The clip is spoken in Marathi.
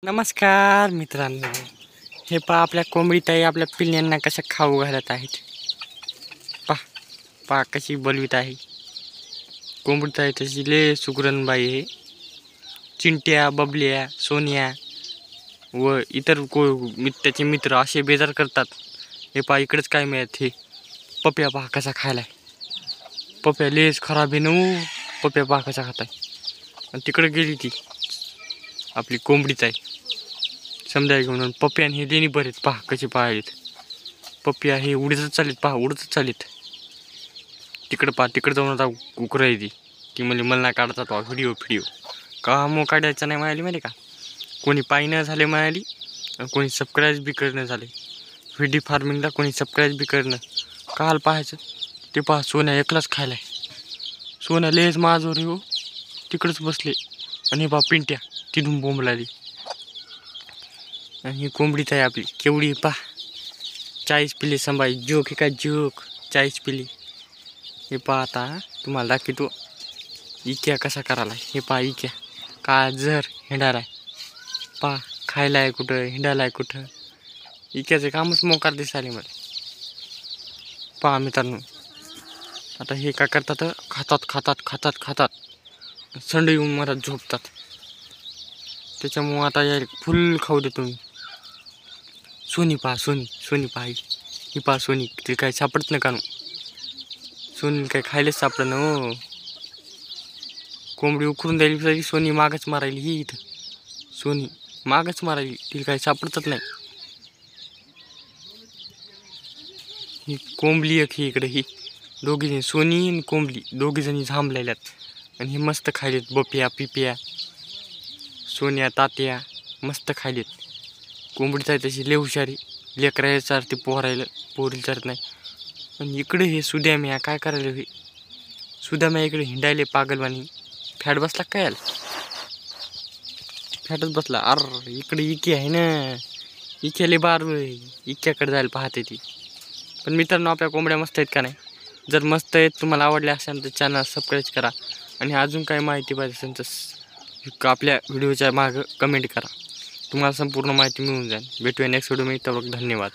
नमस्कार मित्रांनो, हे पहा आपल्या कोंबडीताई आपल्या पिल्ल्यांना कशा खाऊ घालत आहेत. पहा पहा कशी बोलवीत आहे कोंबडीताई. तशी ले सुगरणबाई आहे. चिंट्या, बबल्या, सोनिया व इतर त्याचे मित्र असे बेजार करतात. हे पहा इकडेच काय मिळत. हे पप्या पहा कसा खायलाय. पप्या लेस खराब आहे न. पप्या पहा कसा खाताय. आणि तिकडे गेली ती आपली कोंबडीताई समजा घेऊन. पप्प्यान हे देणी बरेत पहा कसे पाहिलेत. पप्प्या हे उडतच चालेत पहा, उडतच चालेत. तिकडं पहा, तिकडं जाऊन आता उकराय ती म्हणजे मला नाही काढता पहा व्हिडिओ का मग काढायचं नाही म्हणाली माहिती का. कोणी पायी न झाले म्हणाली आणि कोणी सबस्क्राईब बी करणं झाले. व्हिडिओ फार्मिंगला कोणी सबस्क्राईब बी करणं. काल पाहायचं ते पहा सोन्या एकलाच खायलाय. सोन्या लेच माझवर हो तिकडंच बसले. आणि हे पहा पिंट्या तिथून बोंबलाली. आणि ही कोंबडीच आहे आपली केवढी पहा. 40 पिल्ले संभाई जोक. हे काय जोक 40 पिल्ले. हे पहा आता तुम्हाला दाखवतो इक्या कसा करायला. हे पहा इक्या काय जर हिंडालाय पहा. खायला आहे कुठं, हिंडायला आहे कुठं. इक्याचं कामच मोकार दिसाले मला. पहा मित्रांनो, आता हे काय करतात, खातात संड येऊन मला झोपतात. त्याच्यामुळं आता यार फुल खाऊ दे तुम्ही. सोनी पहा, सोनी पहा. ही पहा सोनी, ते काय सापडत नाही का नो. सोनी काय खायलाच सापडत ना हो. कोंबडी उकरून द्यायली तरी सोनी मागच मारायली. ही इथं सोनी मागच मारायली, तिला काय सापडतच नाही. ही कोंबली एक ही इकडे. ही दोघी जणी सोनी आणि कोंबली दोघी जणी झांबलेल्यात. आणि हे मस्त खायलेत. बप्या पिप्या सोन्या तात्या मस्त खायलेत. कोंबडीच आहे तशी लय हुशारी. लेकरायला चारते पोहरायला, पोरीला चारत नाही. आणि इकडे हे सुद्याम्या काय करायला. हे सुद्याम्या इकडे हिंडायले पागलवाणी. फॅट बसला काय याला, फॅटच बसला. अर इकडे इके आहे ना. इक्याले बार इक्याकडे जायला पाहते ती. पण मित्रांनो आपल्या कोंबड्या मस्त आहेत का नाही. जर मस्त आहेत तुम्हाला आवडले असेल तर चॅनल सबस्क्राईब करा. आणि अजून काही माहिती पाहिजे असेल तर आपल्या व्हिडिओच्या मागं कमेंट करा. तुम्हाला संपूर्ण माहिती मिळून जाईल. भेटूया नेक्स्ट व्हिडिओ. धन्यवाद.